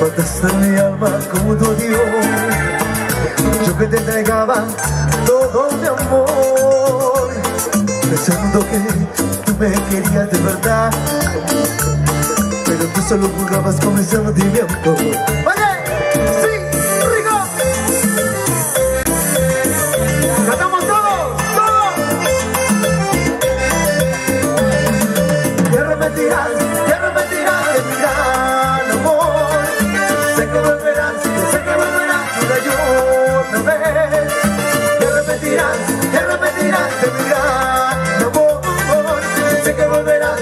Mataste mi alma como tu Dios. Yo que te entregaba todo mi amor, pensando que tú me querías de verdad, pero tú solo jugabas con mi sentimiento. ¡Oye! ¡Sí! ¡Rico! ¡Cantamos todos! ¡Todos! Te arrepentirás de mi gran amor. Sé que volverás una y otra vez. Te arrepentirás de mi gran amor. Sé que volverás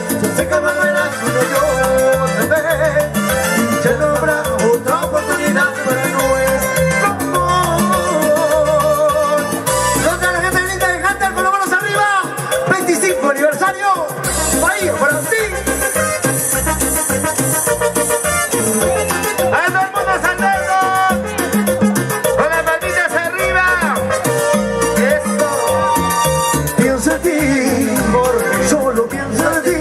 una y otra vez. Ya no habrá otra oportunidad para nuestro amor. ¿Dónde la gente linda de Hunter con las manos arriba? 25 aniversario. Bahía, para ti. ¡A todo el mundo saltando! ¡Con las palmitas arriba! ¡Eso! Pienso en ti, solo pienso en ti.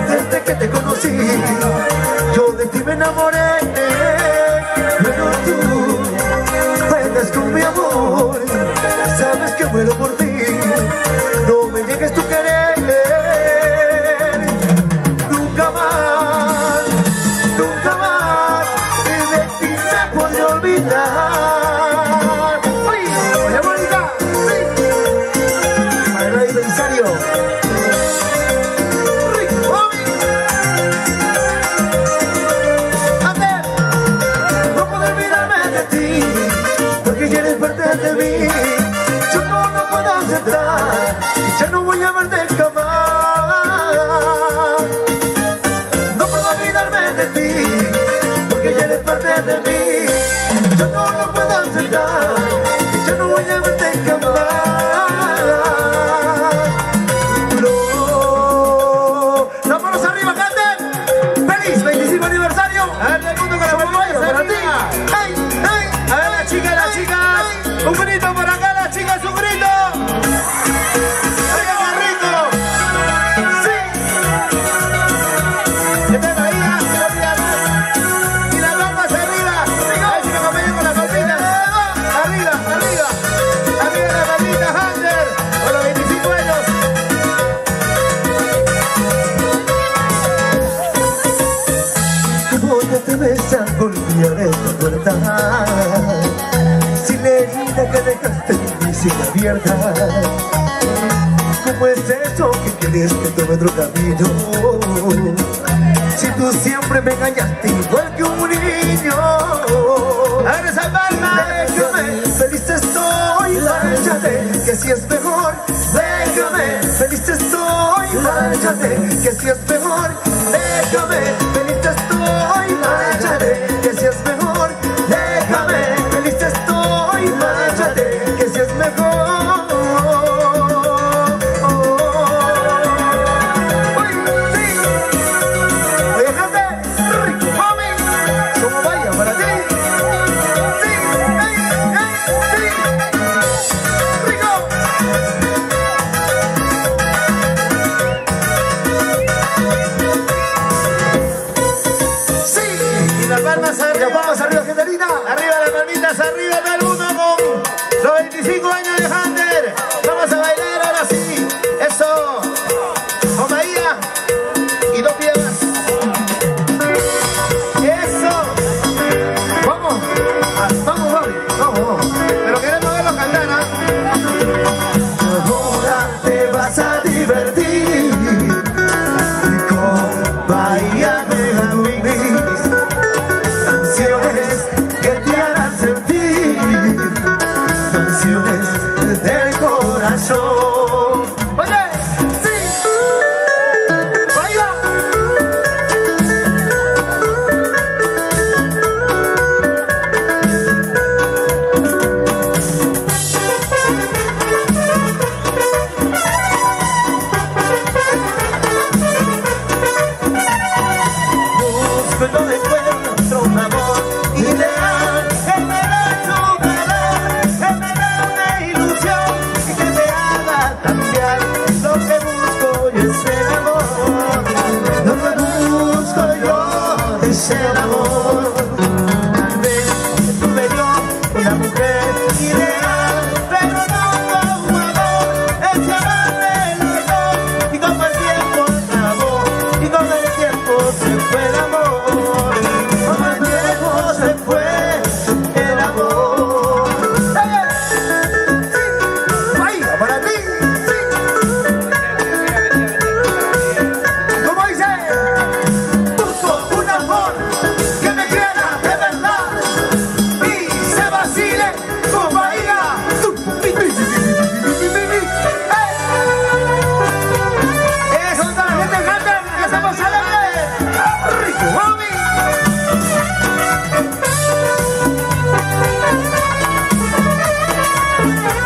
Desde que te conocí, yo de ti me enamoré. Pero tú juegas con mi amor. Sabes que muero por ti. No me niegues tu querer. Nunca más, y de ti me podré olvidar. ¡Ay, la bonita! ¡Sí! Para el aniversario. ¡Rico, mami! ¡Ande! No puedo olvidarme de ti, porque ya eres parte de mí. Yo no lo puedo aceptar, ya no voy a verte jamás. No puedo olvidarme de ti, porque ya eres parte de mí. Yo no lo puedo aceptar, ya no voy a verte jamás. No, las manos arriba, canten. ¡Feliz 25 aniversario! ¡A ver, todo el mundo con las palmitas Para ti. arriba! ¡Hey, hey! ¡A ver, las chicas! ¡Un grito por acá, las chicas! ¡Un grito! ¡Oye, carrito! ¡Sí! ¡Está Bahía! ¡Y las palmas arriba! ¡A ver si me acompañan con las palmitas! ¡Arriba, arriba! ¡Arriba las palmitas, Hunter! ¡Con los 25 años! ¿Cómo te atreves a golpear esta puerta? Si la herida que dejaste en mí sigue abierta. ¿Cómo es eso que quieres que tome otro camino? Si tú siempre me engañaste igual que un niño. ¡Abre esa palma! Déjame, feliz estoy, márchate, que si es mejor. Déjame, feliz estoy, márchate, que si es mejor. Déjame, feliz estoy, márchate, que si es mejor. Déjame, feliz estoy, márchate, que si es mejor. Oye, sí. Oye, gente, rico, mami, como vaya para ti. Sí, sí. Rico. Sí. ¡Y las palmas arriba! Las palmas arriba, gente linda. ¡Arriba las palmitas! ¡Arriba todo el mundo con los 25 años de Hunter! ¡Vamos a bailar ahora sí! ¡Eso! Con Bahía y dos piedras. ¡Eso! Vamos, vamos, Bobby, vamos. Pero queremos verlos cantar, ¿ah? Ahora te vas a divertir con Bahía de Amigos. Canciones que te harán sentir, canciones del corazón. Oye, sí, Bahía. Busco donde encuentro un amor ideal que me dé su calor, que me dé una ilusión y que me haga cambiar. Lo que busco hoy es el amor, lo que busco yo es el amor. Tal vez tuve yo una mujer ideal, pero no como amor, es llamarle los dos. Y con el tiempo acabó, y con el tiempo se fue el amor. Con el tiempo se fue el amor. ¡Ay, para ti! ¿Cómo dice? Busco un amor que me quiera de verdad y se vacile con Bahía. Eso es la gente grande, que hacemos alegre. Rico, mami.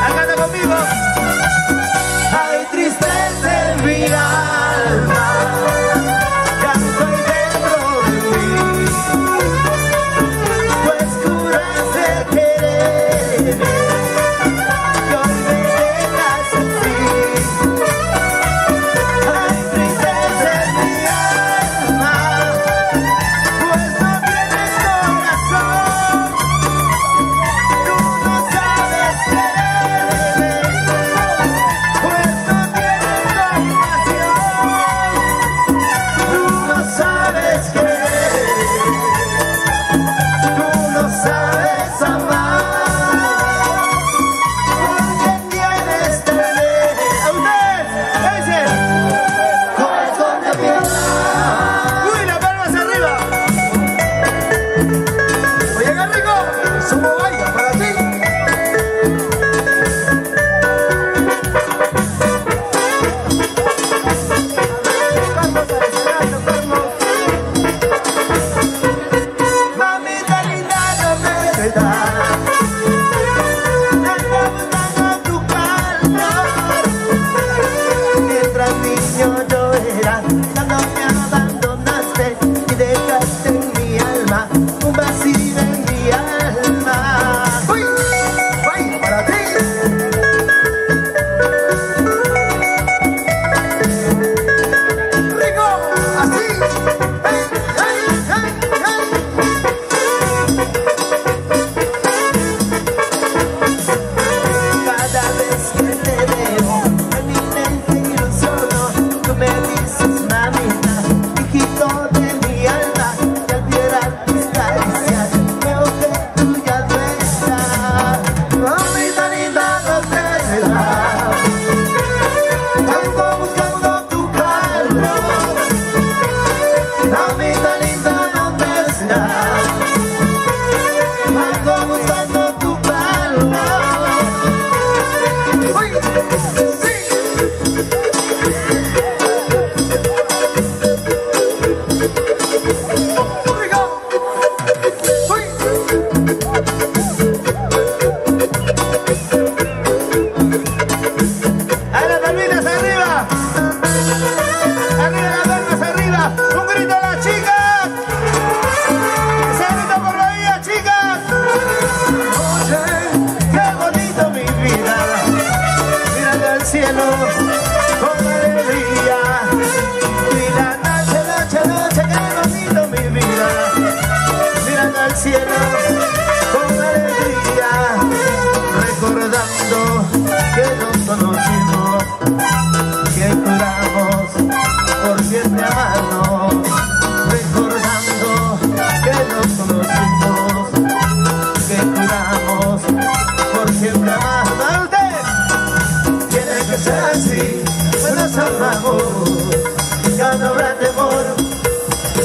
Hágalo conmigo. Hay tristeza en mi alma, ya estoy dentro de mí, pues juraste quererme y hoy me dejas así. Hay tristeza en mi alma, pues no tienes corazón, tú no sabes quererme, pues no tienes compasión, tú no sabes querer, tú no sabes amar, porque tienes tener a usted, ese corazón de piedra. Uy, las palmas arriba. Oye, qué rico, somos Bahía para ti. Mamita linda, ¿dónde estás? Ando buscando tu calor. Mientras niño yo era, cuando me abandonaste y dejaste en mi alma un vacío en mi alma. ¡Uy! ¡Ay, para ti! ¡Rico! ¡Así! ¡Hey, hey, hey, hey! Cada vez que te veo, en mi mente ilusiono, tú me dices, mamita, hijito de mi alma, y al vibrar tus caricias, veo que tú ya no estás. Mamita linda, ¿dónde estás? Ando buscando tu calor. Mamita linda, ¿dónde estás? Ando buscando tu calor. ¡Uy! ¡Sí! ¡Rico! ¡Uy! ¡A las palmitas arriba! ¡Arriba las palmas arriba! ¡Un grito a las chicas! ¡Ese grito por Bahía, chicas! Oye, qué bonito mi vida, mirando al cielo con alegría. Mira, noche, noche, qué bonito mi vida, mirando al cielo con alegría. Recordando que nos conocimos, que juramos por siempre amarnos. Recordando que nos conocimos, que juramos por siempre amarnos. Usted tiene que ser así, pues nos amamos, ya no habrá temor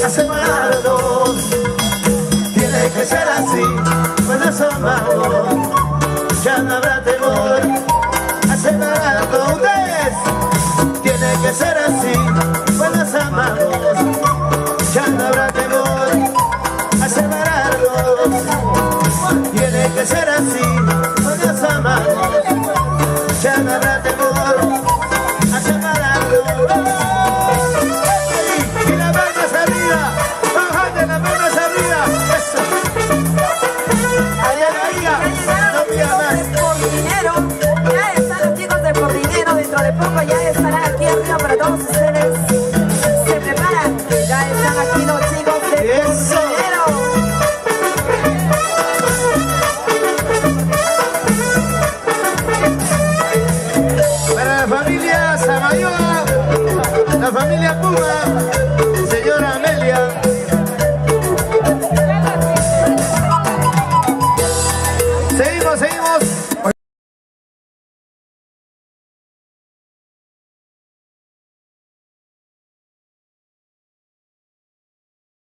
a separarnos. Tiene que ser así, pues nos amamos, ya no habrá temor a separarnos. Ustedes tiene que ser así, pues nos amamos, ya no habrá temor a separarnos. Tiene que ser así, pues nos amamos, ya no habrá temor a separarnos. Y las manos arriba, bajando las manos arriba, eso. Allá arriba, no pida más. Por dinero, ya están los chicos de Por Dinero, dentro de poco ya estarán aquí arriba para todos ustedes. Se preparan, ya están aquí los chicos de Por Dinero. Eso. la Mayoa, la familia Puma.